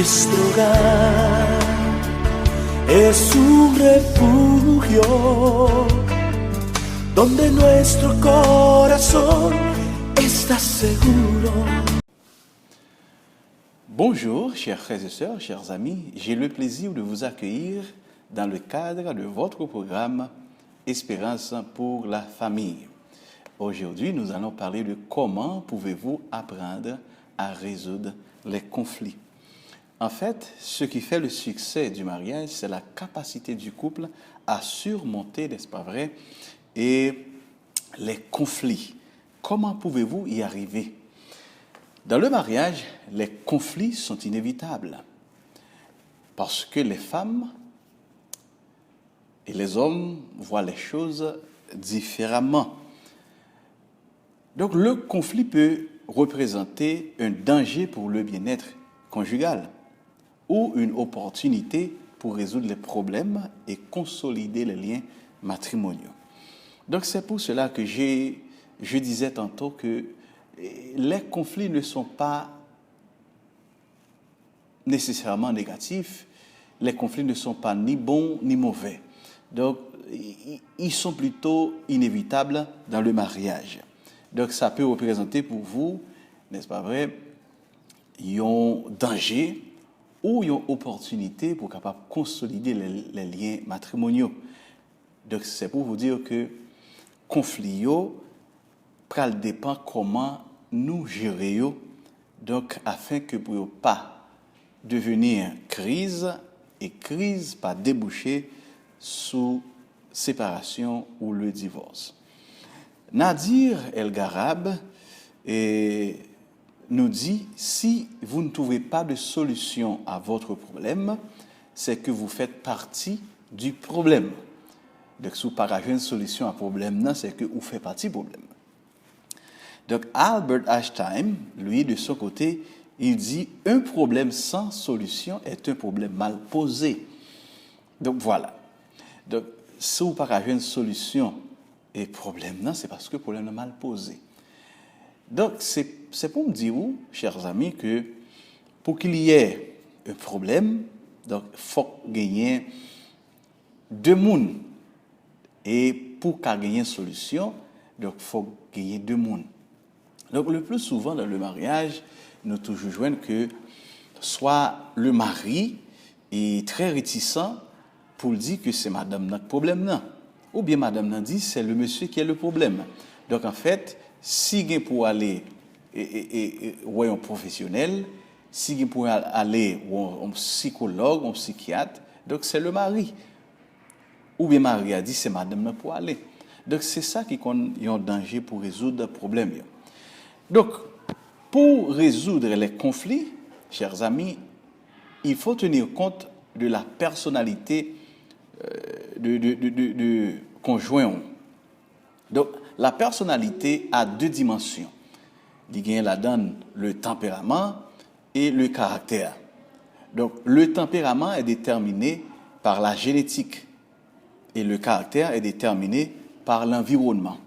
Nuestro hogar es un refugio donde nuestro corazón está seguro. Bonjour, chers frères et sœurs, chers amis. J'ai le plaisir de vous accueillir dans le cadre de votre programme Espérance pour la famille. Aujourd'hui, nous allons parler de comment pouvez-vous apprendre à résoudre les conflits. En fait, ce qui fait le succès du mariage, c'est la capacité du couple à surmonter, n'est-ce pas vrai, et les conflits. Comment pouvez-vous y arriver? Dans le mariage, les conflits sont inévitables parce que les femmes et les hommes voient les choses différemment. Donc le conflit peut représenter un danger pour le bien-être conjugal ou une opportunité pour résoudre les problèmes et consolider les liens matrimoniaux. Donc c'est pour cela que je disais tantôt que les conflits ne sont pas nécessairement négatifs, les conflits ne sont pas ni bons ni mauvais. Donc ils sont plutôt inévitables dans le mariage. Donc ça peut représenter pour vous, n'est-ce pas vrai, un danger ou une opportunité pour capable consolider les liens matrimoniaux. Donc c'est pour vous dire que conflit pral dépend comment nous gérer donc afin que pour pas devenir crise et crise pas déboucher sous séparation ou le divorce. Nadir El Garab nous dit, si vous ne trouvez pas de solution à votre problème, c'est que vous faites partie du problème. Donc, si vous n'avez pas une solution à un problème, c'est que vous faites partie du problème. Donc, Albert Einstein, lui, de son côté, il dit, un problème sans solution est un problème mal posé. Donc, voilà. Donc, si vous n'avez pas une solution et problème, c'est parce que le problème est mal posé. Donc, c'est pour me dire, chers amis, que pour qu'il y ait un problème, donc, il faut gagner deux mondes. Et pour qu'il y ait une solution, donc, il faut gagner deux mondes. Donc, le plus souvent dans le mariage, nous toujours joignons que soit le mari est très réticent pour dire que c'est madame notre problème, non. Ou bien madame n'a dit c'est le monsieur qui est le problème. Donc, en fait, si vous pour aller ou un professionnel, si vous pour aller ou un psychologue, un psychiatre, donc c'est le mari. Ou bien Marie a dit c'est madame pour aller. Donc c'est ça qui est un danger pour résoudre le problème. Donc pour résoudre les conflits, chers amis, il faut tenir compte de la personnalité de conjoint. Donc la personnalité a deux dimensions. Il y a là-dedans le tempérament et le caractère. Donc le tempérament est déterminé par la génétique. Et le caractère est déterminé par l'environnement.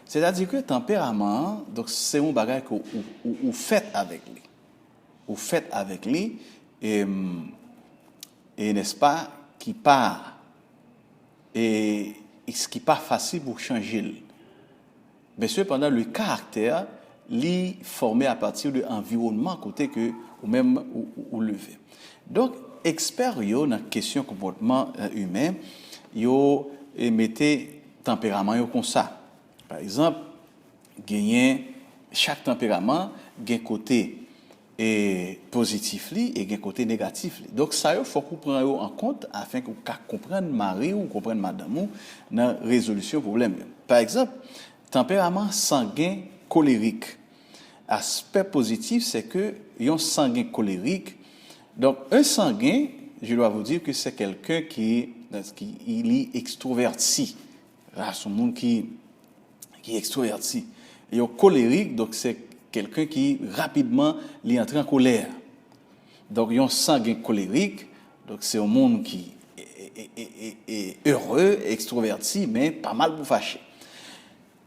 C'est-à-dire que le tempérament, donc c'est un bagage que vous faites avec lui. Vous faites avec lui et n'est-ce pas, qui part et ce qui n'est pas facile pour changer. Mais cependant, le caractère, est formé à partir de l'environnement côté que ou même ou levé. Donc, expert dans la question comportement humain, yo mettez tempérament comme ça. Par exemple, chaque tempérament a un côté positif et un côté négatif. Donc ça il faut qu'on prenne en compte afin que vous compreniez mari ou compreniez madame dans la résolution du problème. Par exemple, tempérament sanguin colérique. Aspect positif, c'est que un sanguin colérique. Donc un sanguin, je dois vous dire que c'est quelqu'un qui est extroverti. C'est un monde qui est extroverti. Et un colérique, donc c'est quelqu'un qui rapidement entre en colère. Donc un sanguin colérique, donc c'est un monde qui est heureux, extroverti, mais pas mal pour fâcher.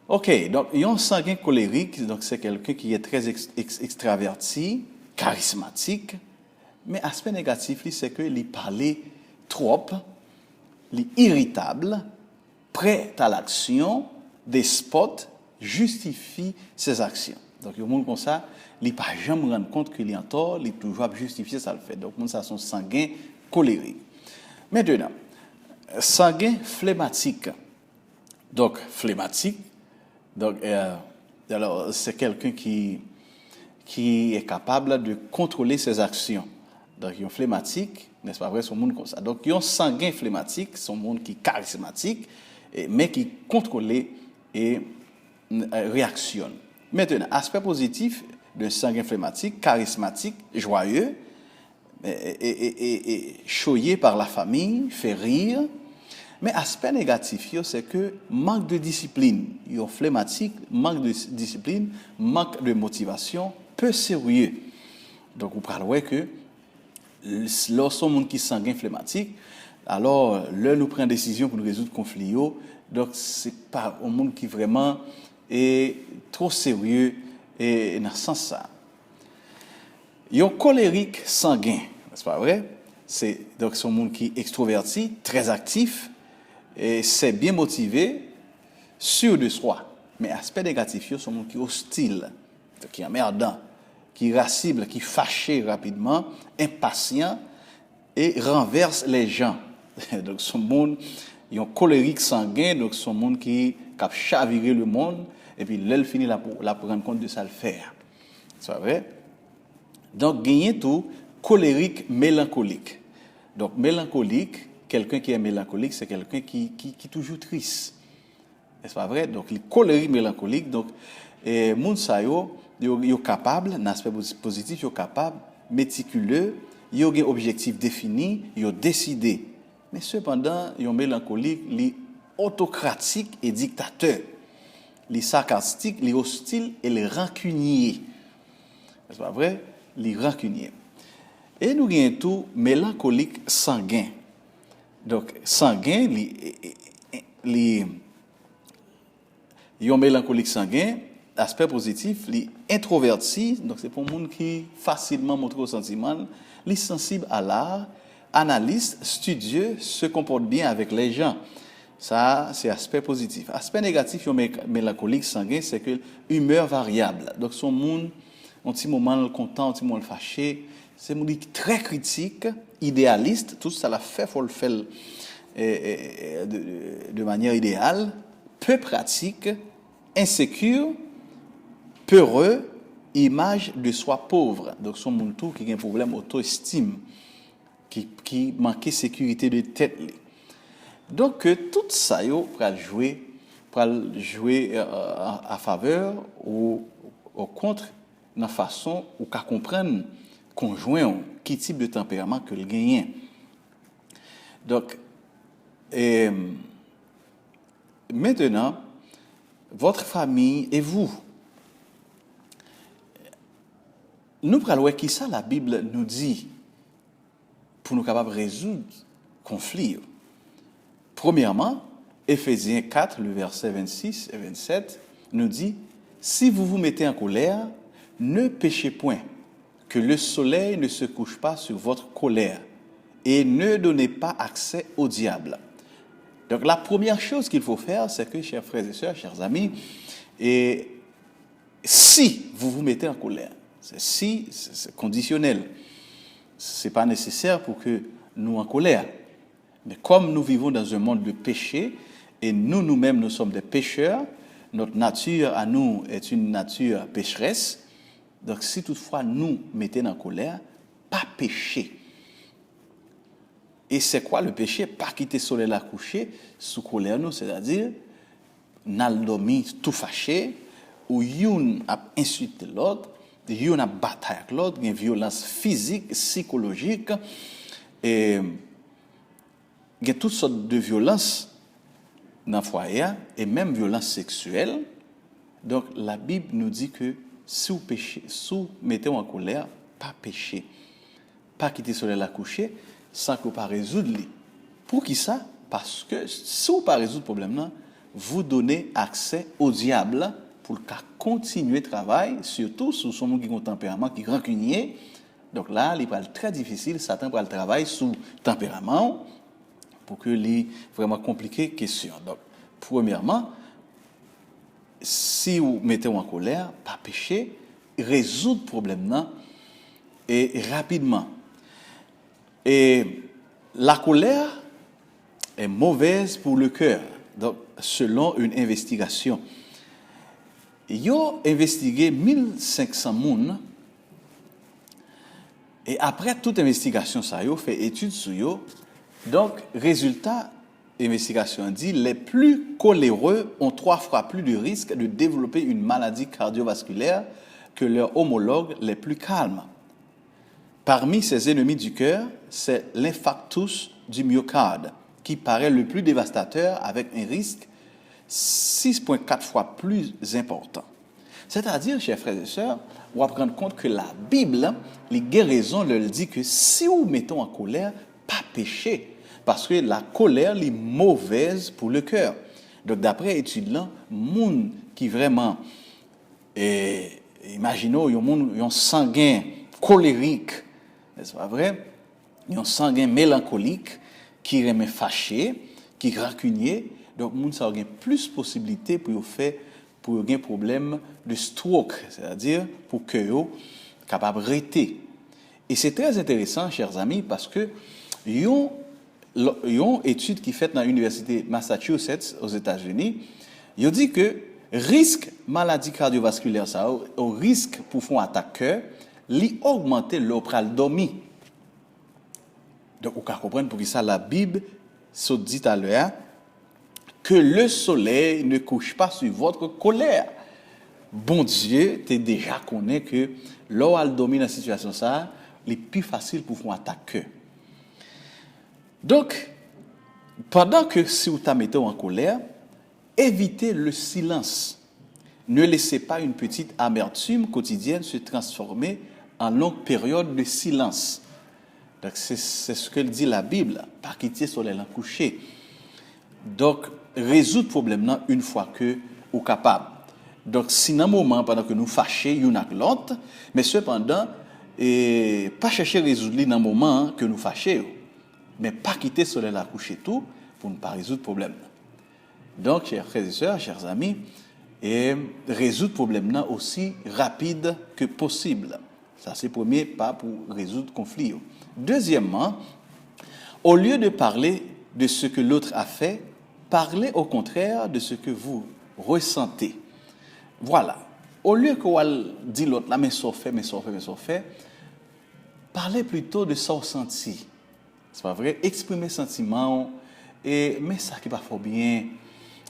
Ok, donc un sanguin colérique, donc c'est quelqu'un qui est très extraverti, charismatique, Mais aspect négatif, c'est que il parle trop, il irritable, prêt à l'action, des spots justifient ses actions. Donc, il y a des gens comme ça, il ne peut jamais rendre compte qu'il est en tort, il est toujours justifier ça le fait. Donc, les gens sont sanguins, colériques. Maintenant, sanguin phlegmatique. Donc, phlegmatique, donc, alors, c'est quelqu'un qui est capable de contrôler ses actions. Donc, ils sont phlegmatiques, n'est-ce pas vrai, sont monde comme ça. Donc, ils ont sanguin phlegmatique, sont monde qui charismatique, mais qui contrôle et réactionne. Maintenant, aspect positif d'un sanguin phlegmatique, charismatique, joyeux, et choyé par la famille, fait rire. Mais aspect négatif, c'est que manque de discipline. Ils sont phlegmatiques, manque de discipline, manque de motivation, peu sérieux. Donc, vous parlez que lorsqu'on monde qui sanguin phlegmatique, alors là nous prenons décision pour nous résoudre le conflit. Donc c'est pas un monde qui vraiment est trop sérieux et dans ce sens ça. Ils ont colérique sanguin, n'est-ce pas vrai? C'est donc un monde qui est extroverti, très actif et c'est bien motivé, sûr de soi. Mais aspect négatif, c'est un monde qui est hostile, qui est emmerdant, qui est irascible, qui est fâché rapidement, impatient et renverse les gens. Donc, son monde, ils ont colérique sanguin, donc son monde qui a chaviré le monde, et puis là, il finit pour rendre compte de ça le faire. C'est vrai? Donc, gagner tout, colérique, mélancolique. Donc, mélancolique, quelqu'un qui est mélancolique, c'est quelqu'un qui est toujours triste. N'est-ce pas vrai? Donc, il colérique, mélancolique, donc, moun sa yo capable, dans l'aspect positif, yo capable, méticuleux, yo ont un objectif défini, yo décidé. Mais cependant, yo mélancolique, li autocratique et dictateur. Li sarcastique, li hostile et li rancunier. C'est pas vrai? Li rancunier. Et nous avons tout mélancolique sanguin. Donc sanguin, li yon mélancolique sanguin, aspect positif, li introverti, donc c'est pour monde qui facilement montre au sentiment, li sensible à l'art, analyste, studieux, se comporte bien avec les gens. Ça, c'est aspect positif. Aspect négatif, yon mélancolique sanguin, c'est que humeur variable. Donc son monde, un petit moment content, un petit moment fâché, c'est un monde très critique, idéaliste, tout ça la fait, faut le faire de manière idéale, peu pratique, insécure, peureux, image de soi pauvre. Donc, son monde tout qui a un problème d'auto-estime, qui manque de sécurité de tête. Donc, tout ça, yo, pour jouer à faveur ou contre, dans la façon où qu'à comprendre conjoint qui type de tempérament que le gagne. Donc, maintenant, votre famille et vous, nous prenons qui ça la Bible nous dit pour nous capables de résoudre le conflit. Premièrement, Éphésiens 4, le verset 26 et 27, nous dit « Si vous vous mettez en colère, ne péchez point, que le soleil ne se couche pas sur votre colère, et ne donnez pas accès au diable. » Donc la première chose qu'il faut faire, c'est que, chers frères et sœurs, chers amis, et si vous vous mettez en colère, c'est conditionnel. Ce n'est pas nécessaire pour que nous en colère. Mais comme nous vivons dans un monde de péché, et nous-mêmes, nous sommes des pécheurs, notre nature à nous est une nature pécheresse, donc si toutefois nous mettons en colère, pas pécher. Et c'est quoi le péché? Pas quitter le soleil à coucher sous colère, nous, c'est-à-dire, n'al dormi tout fâché, ou yon a insulté l'autre, yon a bataille avec l'autre, une violence physique, psychologique, et il y a toutes sortes de violences dans le foyer, et même violence sexuelle. Donc, la Bible nous dit que si vous péchez, si vous mettez en colère, pas pécher. Pas quitter le soleil à coucher, sans que vous ne pas résoudre. Pour qui ça? Parce que si vous ne pas résoudre le problème, vous donnez accès au diable pour qu'il continue le travail, surtout si vous êtes un tempérament qui est rancunier, Donc là, il est très difficile, Satan va le travail sous tempérament pour que les vraiment compliqué question. Donc, premièrement, si vous mettez en colère, pas péché, résoudre le problème là et rapidement. Et la colère est mauvaise pour le cœur. Donc, selon une investigation, ils ont investigué 1500 personnes. Et après toute investigation, ça a fait étude sur eux. Donc, résultat, investigation dit les plus coléreux ont 3 fois plus de risques de développer une maladie cardiovasculaire que leurs homologues les plus calmes. Parmi ces ennemis du cœur, c'est l'infarctus du myocarde qui paraît le plus dévastateur avec un risque 6,4 fois plus important. C'est-à-dire, chers frères et sœurs, on va prendre compte que la Bible, les guérisons leur dit que si vous mettez en colère, pas péché. Parce que la colère est mauvaise pour le cœur. Donc, d'après études là, gens qui vraiment, imaginons, il y a un sanguin colérique, n'est-ce pas vrai? Il y a un sanguin mélancolique qui remet fâché, qui rancunier. Donc, les gens ont plus de possibilités pour faire pour un problème de stroke, c'est-à-dire pour que soient capables de rester. Et c'est très intéressant, chers amis, parce que il y a une étude qui est faite dans l'université Massachusetts aux États-Unis. Il dit que risque maladie cardiovasculaire, ça, au risque pour faire attaque cœur, augmenter l'opral dormi. Donc, vous comprenez pour ça la Bible se dit à l'heure que le soleil ne couche pas sur votre colère. Bon Dieu, tu déjà connais que l'eau domine dans la situation ça, c'est plus facile pour faire attaquer. Donc, pendant que si vous mettez en colère, évitez le silence. Ne laissez pas une petite amertume quotidienne se transformer en longue période de silence. Donc, c'est ce que dit la Bible, pas quitter le soleil en coucher. Donc, résoudre le problème une fois que vous êtes capable. Donc, si dans un moment, pendant que nous fâchons l'une avec l'autre, mais cependant, pas chercher à résoudre dans un moment que nous fâchons, mais pas quitter le soleil à coucher tout pour ne pas résoudre le problème. Donc, chers frères et sœurs, chers amis, résoudre le problème aussi rapide que possible. Ça, c'est le premier pas pour résoudre le conflit. Deuxièmement, au lieu de parler de ce que l'autre a fait, parlez au contraire de ce que vous ressentez. Voilà. Au lieu que vous dites l'autre, là, mais ça fait, parlez plutôt de ça ressenti. C'est pas vrai? Exprimez sentiments, mais ça qui va pas bien.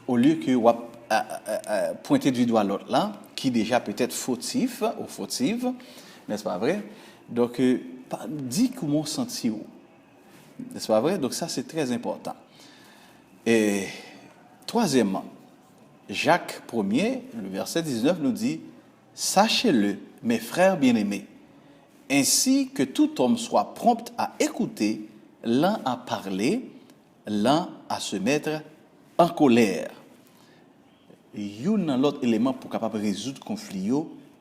Au lieu que vous pointez du doigt l'autre là, qui déjà peut-être fautif ou fautive, n'est-ce pas vrai? Donc, dis comment sentir. N'est-ce pas vrai? Donc ça, c'est très important. Et troisièmement, Jacques 1er, le verset 19 nous dit « Sachez-le, mes frères bien-aimés, ainsi que tout homme soit prompt à écouter, l'un à parler, l'un à se mettre en colère. » Il y a un autre élément pour capable résoudre le conflit,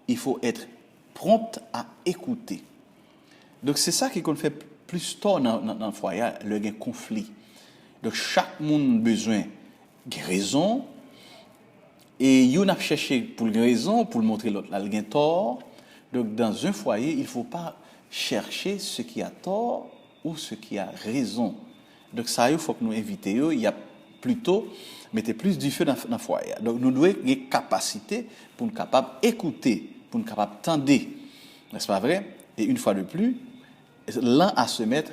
il faut être prompt à écouter. Donc c'est ça qui fait plus tard dans le foyer, le conflit. Donc chaque monde a besoin de raison, et il y a cherché pour la raison, pour montrer l'autre, il y a tort. Donc dans un foyer, il ne faut pas chercher ce qui a tort ou ce qui a raison. Donc ça, il faut que nous évitions, il y a plutôt, mettez plus du feu dans le foyer. Donc nous devons avoir une capacité pour nous capables d'écouter, pour nous capables d'entendre. N'est-ce pas vrai? Et une fois de plus, l'un à se mettre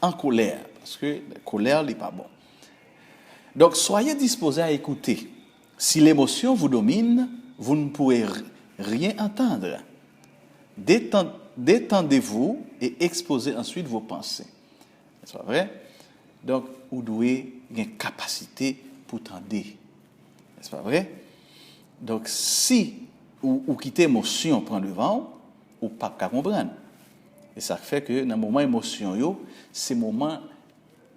en colère, parce que la colère n'est pas bon. Donc, soyez disposés à écouter. Si l'émotion vous domine, vous ne pourrez rien entendre. Détendez-vous et exposez ensuite vos pensées. C'est pas vrai? Donc, vous devez avoir une capacité pour tendre. N'est-ce pas vrai? Donc, si vous quittez l'émotion, prend le vent, vous ne pouvez pas comprendre. Et ça fait que dans le moment émotion, c'est le moment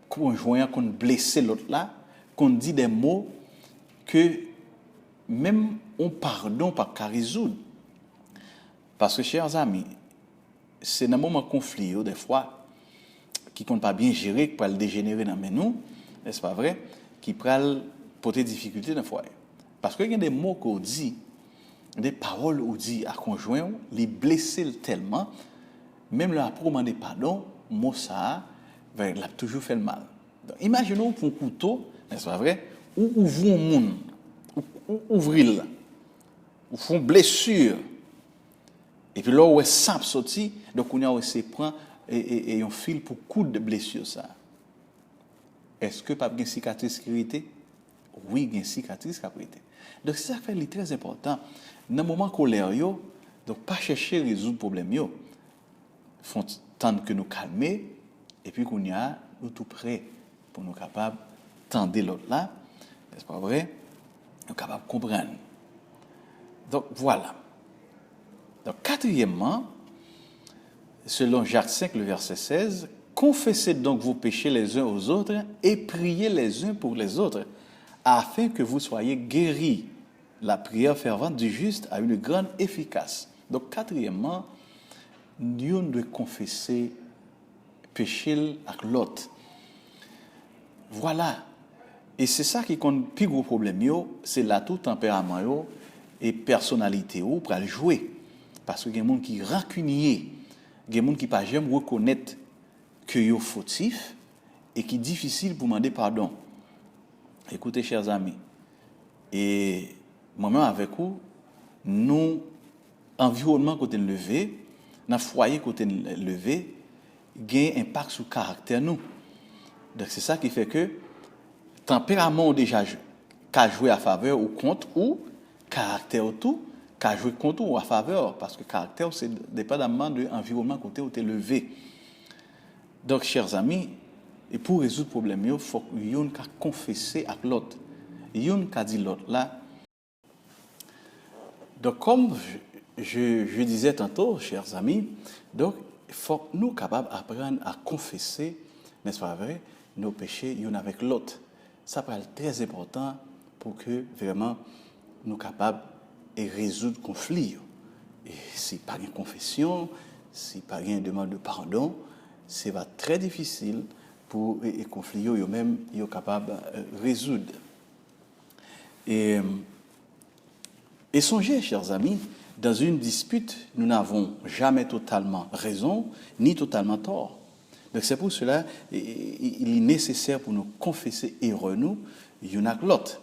qu'on joint, qu'on blesse l'autre là, qu'on dit des mots que même on pardon pas qu'à résoudre. Parce que, chers amis, c'est dans le moment conflit, des fois, qui ne compte pas bien gérer, qui peut le dégénérer dans nous, n'est-ce pas vrai, qui peut porter des difficultés dans le foyer. Parce qu'il y a des mots qu'on dit, des paroles qu'on dit à conjoint, les blesser tellement, même là, pour demander pardon, mot ça, il a toujours fait le mal. Donc, imaginons pour un couteau, n'est-ce pas vrai, ou ouvrir un monde, ou ouvrir, ou font blessure. Et puis là, où est simple sorti, donc on a aussi prend et un fil pour coudre de blessure ça. Est-ce que pas une cicatrice qui a été? Oui, il y a une cicatrice qui a été. Donc c'est ça qui est très important. Dans le moment colère yo, donc pas chercher à résoudre le problème yo. Font tant que nous calmer et puis qu'on y a nous tout prêt pour nous capables tendre l'autre là, n'est-ce pas vrai? Nous capables de comprendre. Donc voilà. Donc quatrièmement, selon Jacques 5, le verset 16, confessez donc vos péchés les uns aux autres et priez les uns pour les autres, afin que vous soyez guéris. La prière fervente du juste a une grande efficace. Donc quatrièmement, nous devons confesser péché avec l'autre. Voilà. Et c'est ça qui compte le plus gros problème, c'est là tout tempérament et personnalité pour le jouer. Parce qu'il y a des gens qui sont rancuniers, il y a des gens qui ne peuvent jamais reconnaître que sont fautifs et qui est difficile pour demander pardon. Écoutez, chers amis, et moi-même avec vous, nous, environnement côté levé, dans le foyer côté levé, il y a un impact sur le caractère nous. Donc c'est ça qui fait que tempérament déjà qu'a joué à faveur ou contre, ou caractère tout qu'a joué contre ou à faveur, parce que caractère c'est dépendamment de l'environnement côté où tu es levé. Donc chers amis, et pour résoudre le problème, il faut qu'on confesse avec l'autre. Il faut dire l'autre là. Donc comme je disais tantôt, chers amis, donc il faut que nous capables d'apprendre à confesser, n'est-ce pas vrai, nos péchés l'un avec l'autre. Ça paraît très important pour que vraiment nous capables de résoudre le conflit. Et si pas une confession, si pas une demande de pardon, c'est très difficile pour les conflits eux-mêmes sont capables de résoudre. Et songez, chers amis, dans une dispute, nous n'avons jamais totalement raison ni totalement tort. Donc c'est pour cela il est nécessaire pour nous confesser erreur nous, l'un avec l'autre.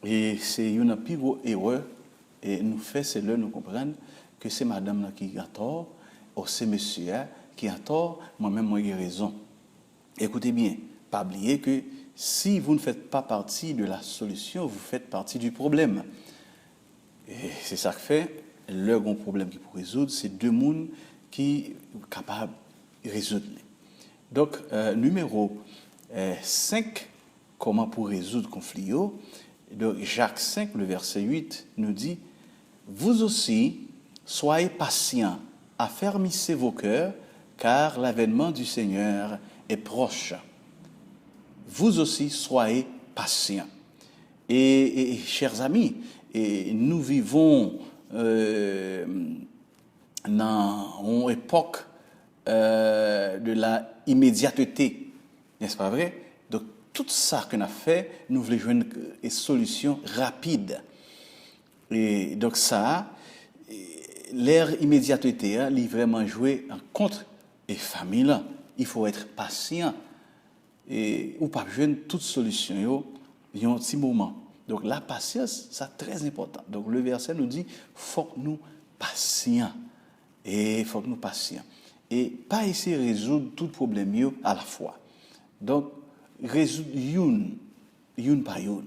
Et c'est une plus grosse erreur et nous fait c'est là nous comprendre que c'est madame là qui a tort ou c'est monsieur qui a tort, moi-même moi j'ai raison. Écoutez bien, pas oublier que si vous ne faites pas partie de la solution, vous faites partie du problème. Et c'est ça que fait le grand problème qui pour résoudre, c'est deux mondes qui sont capables de résoudre. Donc, numéro 5, comment pour résoudre le conflit. Donc, Jacques 5, le verset 8, nous dit, vous aussi, soyez patients, affermissez vos cœurs, car l'avènement du Seigneur est proche. Vous aussi, soyez patients. Et chers amis, nous vivons dans une époque de la immédiateté, n'est-ce pas vrai? Donc, tout ça qu'on a fait, nous voulons jouer une solution rapide. Et donc ça, l'ère immédiateté, il vraiment jouer en contre et famille là. Il faut être patient et ou pas jouer toute solution il y a un petit moment. Donc la patience, c'est très important. Donc le verset nous dit, faut que nous patients et faut que nous patients et pas essayer de résoudre tout problème à la fois. Donc résoudre une par une.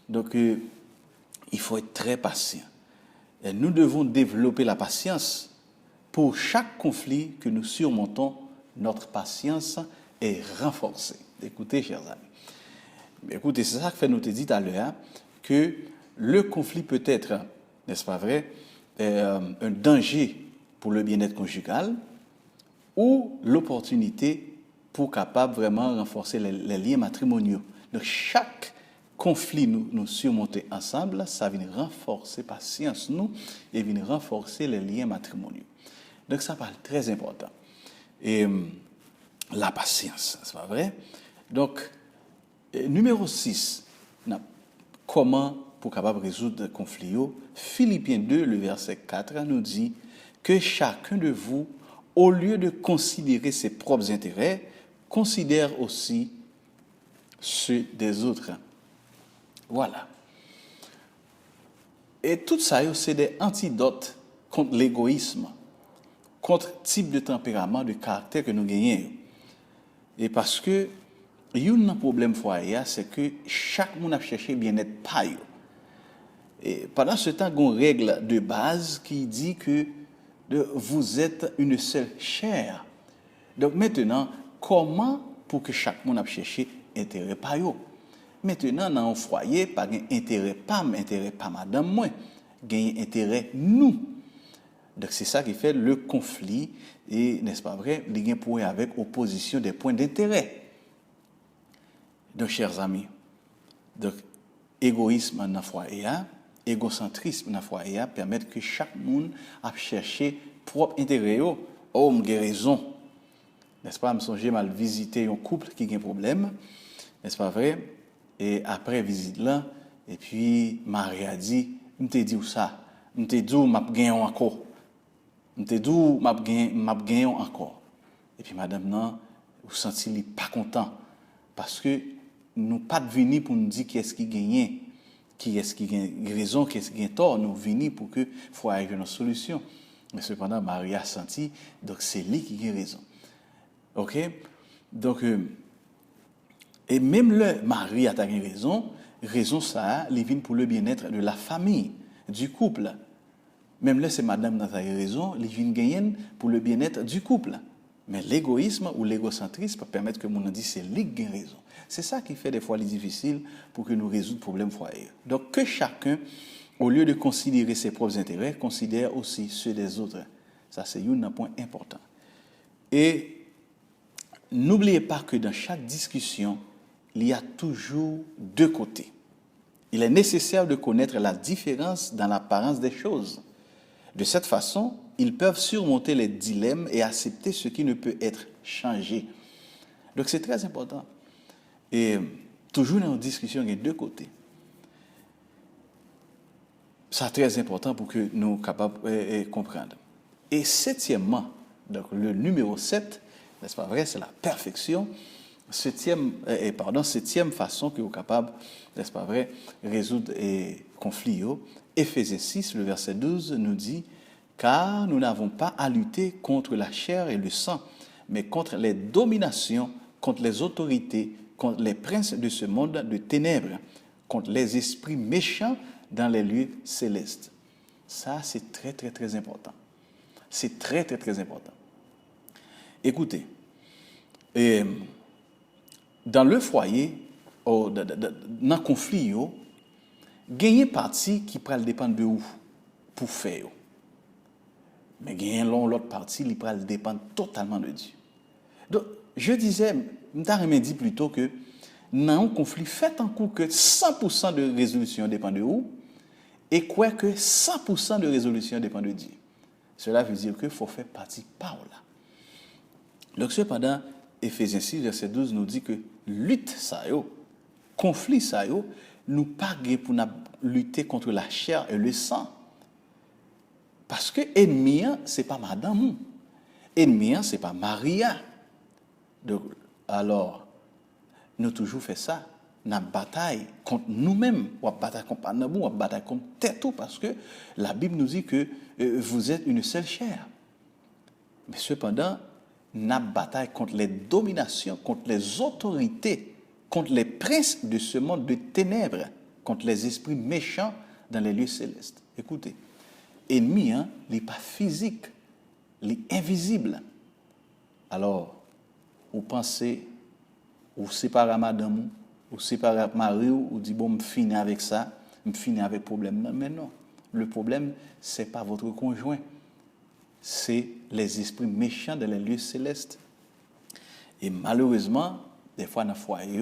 Donc il faut être très patient. Et nous devons développer la patience. Pour chaque conflit que nous surmontons, notre patience est renforcée. Écoutez, chers amis. Écoutez, c'est ça que nous te dit tout à l'heure, que le conflit peut être, n'est-ce pas vrai, un danger pour le bien-être conjugal ou l'opportunité pour capable vraiment renforcer les liens matrimoniaux. Donc chaque conflit nous surmonter ensemble, ça vient renforcer la patience nous et vient renforcer les liens matrimoniaux. Donc ça parle très important. Et la patience, c'est pas vrai? Donc, numéro 6, comment pour capable résoudre le conflit? Philippiens 2, le verset 4, nous dit que chacun de vous, au lieu de considérer ses propres intérêts, considère aussi ceux des autres. Voilà. Et tout ça, c'est des antidotes contre l'égoïsme, contre type de tempérament, de caractère que nous gagnons. Et parce que, il y a un problème foyer, c'est que chaque monde a cherché bien-être par eux. Et pendant ce temps, il y a une règle de base qui dit que vous êtes une seule chair. Donc maintenant, comment pour que chaque monde a cherché intérêt par eux? Maintenant, dans un foyer, pas intérêt pas madame moi, gagne intérêt nous. Donc c'est ça qui fait le conflit et n'est-ce pas vrai, il y a un point avec opposition des points d'intérêt. Donc chers amis, donc égoïsme dans le foyer, égocentrisme dans le foyer permet que chaque monde a cherché propre intérêt. Oh, j'ai raison. N'est-ce pas, me songer mal visiter un couple qui a un problème, n'est-ce pas vrai? Et après visite là, et puis Marie a dit, me te dit ça, me te dit m'a gagné encore. Me te dit m'a gagné encore. Et puis madame non, vous sentez pas content parce que nous pas venir pour nous dire qui est-ce qui gagne, qui est-ce qui gagne raison, qui est-ce qui gagne tort, nous venir pour que faut arriver à une solution. Mais cependant Marie a senti donc c'est lui qui a raison. OK? Donc et même le mari a raison ça, il vient pour le bien-être de la famille, du couple. Même là, c'est madame qui a raison, il vient gagner pour le bien-être du couple. Mais l'égoïsme ou l'égocentrisme permet que mon dit c'est lui qui a raison. C'est ça qui fait des fois les difficiles pour que nous résoudre le problème foyer. Donc que chacun, au lieu de considérer ses propres intérêts, considère aussi ceux des autres. Ça, c'est un point important. Et n'oubliez pas que dans chaque discussion, il y a toujours deux côtés. Il est nécessaire de connaître la différence dans l'apparence des choses. De cette façon, ils peuvent surmonter les dilemmes et accepter ce qui ne peut être changé. Donc c'est très important. Et toujours dans une discussion, il y a deux côtés. C'est très important pour que nous soyons capables de comprendre. Et septièmement, donc le numéro 7, n'est-ce pas vrai, c'est la perfection. Septième façon que vous êtes capable, n'est-ce pas vrai, résoudre les conflits. Éphésiens 6, le verset 12 nous dit « Car nous n'avons pas à lutter contre la chair et le sang, mais contre les dominations, contre les autorités, contre les princes de ce monde de ténèbres, contre les esprits méchants dans les lieux célestes. » Ça, c'est très, très, très important. C'est très, très, très important. Écoutez, dans le foyer, dans le conflit, gagner partie qui peut dépendre de où pour faire. Mais gagner l'autre partie, il peut dépendre totalement de Dieu. Donc, je disais, je dit plutôt que dans un conflit, faites en coup que 100% de résolution dépend de où et quoi que 100% de résolution dépend de Dieu. Cela veut dire qu'il faut faire partie par là. Donc, cependant, Éphésiens 6, verset 12 nous dit que lutte ça yo, conflit ça yo, nous pas pour lutter contre la chair et le sang. Parce que ennemi c'est pas madame, ennemi c'est pas Maria. Donc alors nous toujours fait ça, nous bataille contre nous-mêmes, ou bataille contre nous, ou bataille contre tête parce que la Bible nous dit que vous êtes une seule chair. Mais cependant n'a bataille contre les dominations, contre les autorités, contre les princes de ce monde de ténèbres, contre les esprits méchants dans les lieux célestes. Écoutez, ennemi, il n'est pas physique, il est invisible. Alors, vous pensez, vous séparez madame, vous séparez mari, vous dites, bon, je finis avec ça, je finis avec le problème. Mais non, le problème, ce n'est pas votre conjoint. C'est les esprits méchants dans les lieux célestes. Et malheureusement, des fois dans le foyer,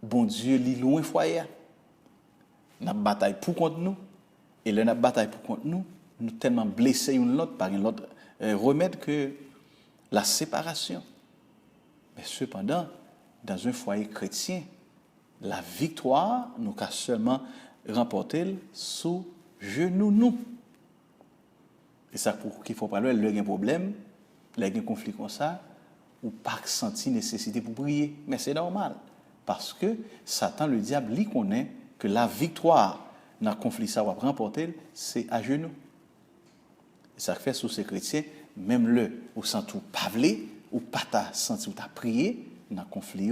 bon Dieu lit loin foyer. Nous bataille pour contre nous. Et là, nous bataille pour contre nous, nous tellement blessés une l'autre par une autre remède que la séparation. Mais cependant, dans un foyer chrétien, la victoire, nous qu'à seulement remporter sous genoux nous. Et ça pour qu'il faut pas là, il y a un problème, il y a un conflit comme ça, ou pas senti nécessité pour prier. Mais c'est normal. Parce que Satan, le diable, lui connaît que la victoire dans le conflit ça va remporter, c'est à genoux. Et ça fait sous ces chrétiens, même le ou sans tout parler, ou pas ta senti ou ta prié, dans le conflit,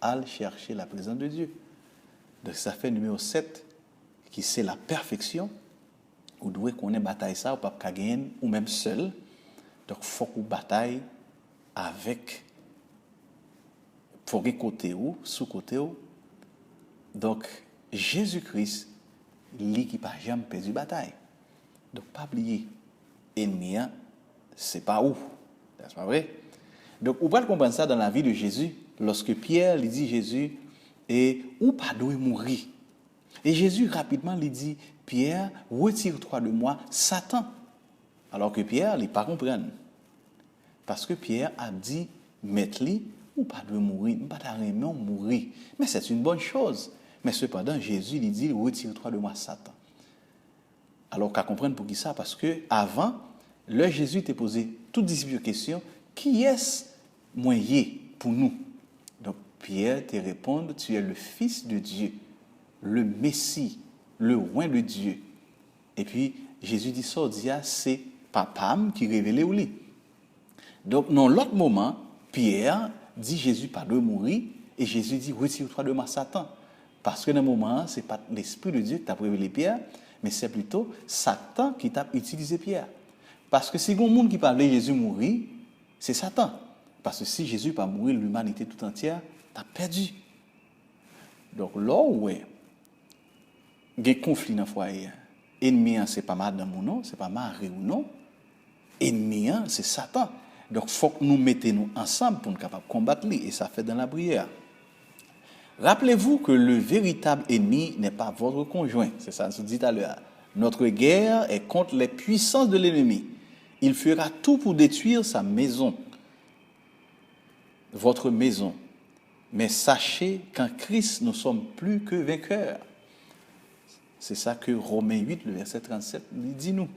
à chercher la présence de Dieu. Donc ça fait numéro 7, qui c'est la perfection. Vous devez connaître bataille ça, ou pas gagner, ou même seul. Donc il faut qu'on bataille avec pour côté ou sous côté ou. Donc Jésus-Christ lui qui pas jamais perdu bataille. Donc pas oublier ennemi c'est pas où. C'est pas vrai. Donc on peut comprendre ça dans la vie de Jésus lorsque Pierre lui dit Jésus et ou pas doit mourir. Et Jésus rapidement lui dit Pierre, retire-toi de moi Satan. Alors que Pierre il pas comprendre. Parce que Pierre a dit maître-lui ou pas de mourir, pas d'arrêter mourir. Mais c'est une bonne chose. Mais cependant, Jésus lui dit, retire-toi de moi, Satan. Alors qu'à comprendre pour qui ça? Parce que avant, le Jésus t'a posé toutes les questions, qui est-ce moyen pour nous? Donc Pierre te répond, tu es le Fils de Dieu, le Messie, le roi de Dieu. Et puis Jésus dit ça, c'est papam qui révélait au lit. Donc dans l'autre moment, Pierre dit Jésus pas de mourir et Jésus dit retire-toi de moi Satan. Parce que dans le moment, ce n'est pas l'Esprit de Dieu qui t'a révélé Pierre, mais c'est plutôt Satan qui t'a utilisé Pierre. Parce que si il y a un monde qui parle de Jésus mourir, c'est Satan. Parce que si Jésus pas mourir, l'humanité tout entière, t'as perdu. Donc là où il y a un conflit dans le foyer, ennemi, ce n'est pas madame ou non, ce n'est pas mari ou non, ennemi, c'est Satan. Donc il faut que nous mettions ensemble pour nous capables de combattre lui, et ça fait dans la prière. Rappelez-vous que le véritable ennemi n'est pas votre conjoint. C'est ça, je dis tout à l'heure. Notre guerre est contre les puissances de l'ennemi. Il fera tout pour détruire sa maison, votre maison. Mais sachez qu'en Christ, nous sommes plus que vainqueurs. C'est ça que Romains 8, le verset 37, dit nous.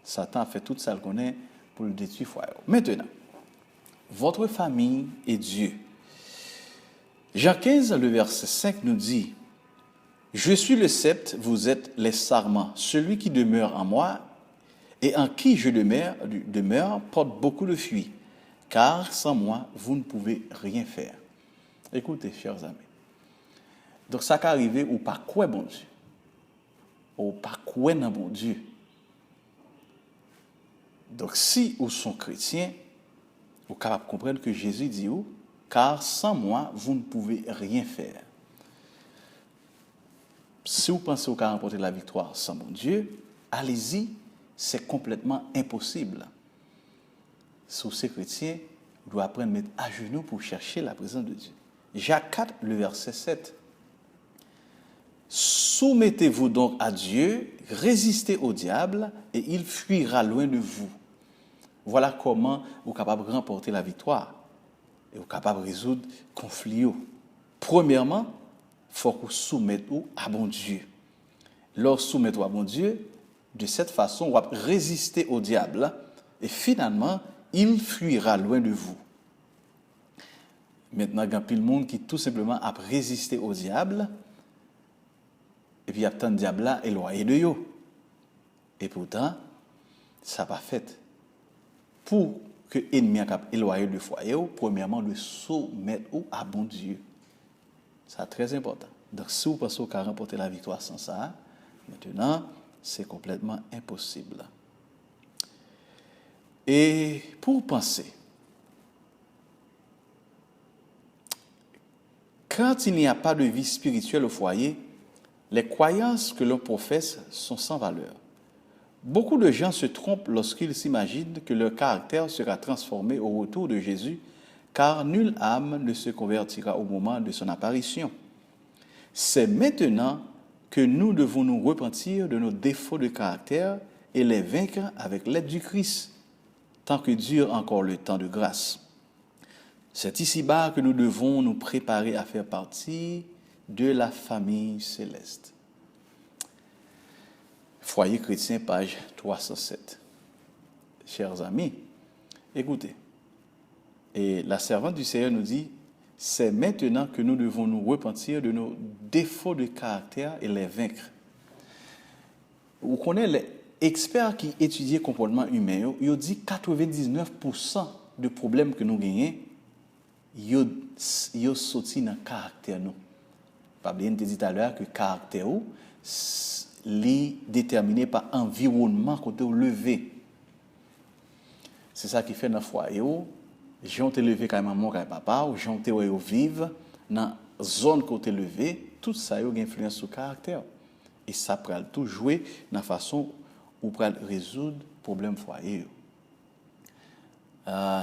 Satan a fait tout ça qu'on est pour le détruire. Maintenant, votre famille et Dieu. Jean 15, le verset 5 nous dit « Je suis le cep, vous êtes les sarments. Celui qui demeure en moi et en qui je demeure porte beaucoup de fruits, car sans moi, vous ne pouvez rien faire. » Écoutez, chers amis. Donc, ça qui arrive, ou pas quoi, bon Dieu. Ou pas quoi, non, bon Dieu. Donc, si vous sont chrétiens, vous êtes capable de comprendre que Jésus dit où? Car sans moi, vous ne pouvez rien faire. Si vous pensez vous pouvez remporter la victoire sans mon Dieu, allez-y, c'est complètement impossible. Si vous êtes chrétien, vous devez apprendre à mettre à genoux pour chercher la présence de Dieu. Jacques 4, le verset 7. Soumettez-vous donc à Dieu, résistez au diable, et il fuira loin de vous. Voilà comment vous êtes capable de remporter la victoire. Et vous êtes capable de résoudre le conflit. Premièrement, il faut que vous soumettez à bon Dieu. Lorsque vous soumettez à bon Dieu, de cette façon, vous allez résister au diable. Et finalement, il fuira loin de vous. Maintenant, il y a plus de monde qui tout simplement a résisté au diable. Et puis, il y a tant de diable là éloigné de eux. Et pourtant, ça n'a pas fait. Pour que l'ennemi soit éloigné du foyer, premièrement, de soumettre à bon Dieu. C'est très important. Donc, si vous pensez qu'à remporter la victoire sans ça, maintenant, c'est complètement impossible. Et pour penser, quand il n'y a pas de vie spirituelle au foyer, les croyances que l'on professe sont sans valeur. Beaucoup de gens se trompent lorsqu'ils s'imaginent que leur caractère sera transformé au retour de Jésus, car nulle âme ne se convertira au moment de son apparition. C'est maintenant que nous devons nous repentir de nos défauts de caractère et les vaincre avec l'aide du Christ, tant que dure encore le temps de grâce. C'est ici-bas que nous devons nous préparer à faire partie de la famille céleste. Foyer chrétien, page 307. Chers amis, écoutez. Et la servante du Seigneur nous dit, c'est maintenant que nous devons nous repentir de nos défauts de caractère et les vaincre. Vous connaissez les experts qui étudient le comportement humain, ils ont dit 99% de problèmes que nous gagnons, ils sont sortis dans le caractère. Pas bien dit tout à l'heure que le caractère est déterminé par l'environnement côté levé. C'est ça qui fait dans le foyer. J'ai été levé quand maman, quand papa, ou j'ai été vivre dans la zone côté levé, tout ça a une influence sur le caractère. Et ça peut tout jouer dans la façon où on peut résoudre le problème foyer.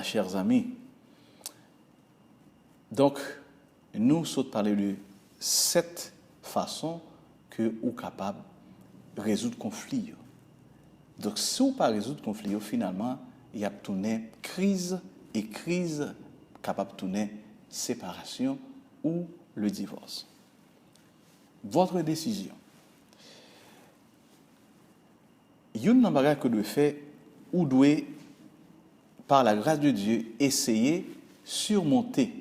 Chers amis, donc, nous sommes parlé de 7 façons que vous êtes capable de résoudre le conflit. Donc, si vous ne pas résoudre le conflit, finalement, il y a tourné crise et crise capable de tourner séparation ou le divorce. Votre décision. Il y a une chose que vous faire ou devez, par la grâce de Dieu, essayer de surmonter le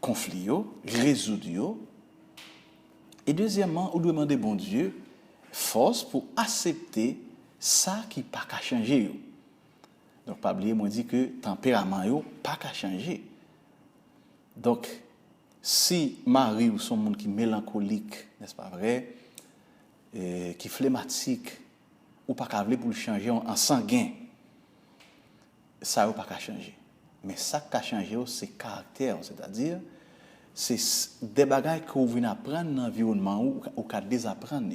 conflit, résoudre. Et deuxièmement, vous devez demander bon Dieu force pour accepter ça qui n'a pas qu'à changer. Donc, pas oublier, moi dit que le tempérament n'a pas qu'à changer. Donc, si Marie ou son monde qui est mélancolique, n'est-ce pas vrai, qui est phlegmatique, ou pas qu'à pour le changer en sanguin, ça n'a pas qu'à changer. Mais ça qui a changé, c'est le caractère, c'est-à-dire, c'est des bagages que vous venez apprendre dans l'environnement ou qu'à désapprendre.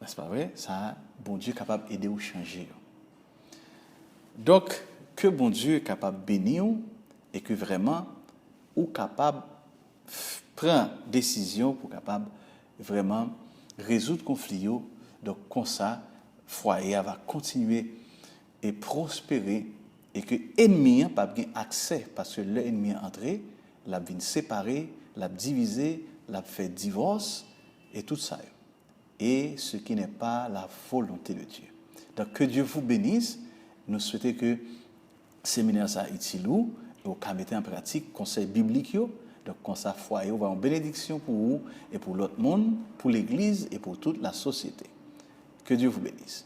N'est-ce pas vrai? Ça, bon Dieu est capable d'aider ou changer. Donc, que bon Dieu est capable de bénir et que vraiment, ou capable de prendre décision pour capable vraiment résoudre le conflit. Donc, comme ça, le foyer va continuer et prospérer et que l'ennemi n'a pas accès parce que l'ennemi est entré, l'a vient séparer, l'a divisé, l'a fait divorce et tout ça. Et ce qui n'est pas la volonté de Dieu. Donc, que Dieu vous bénisse. Nous souhaitons que le séminaire soit utile et au cas mettre en pratique conseil biblique. Donc, comme ça, foyer va en bénédiction pour vous et pour l'autre monde, pour l'Église et pour toute la société. Que Dieu vous bénisse.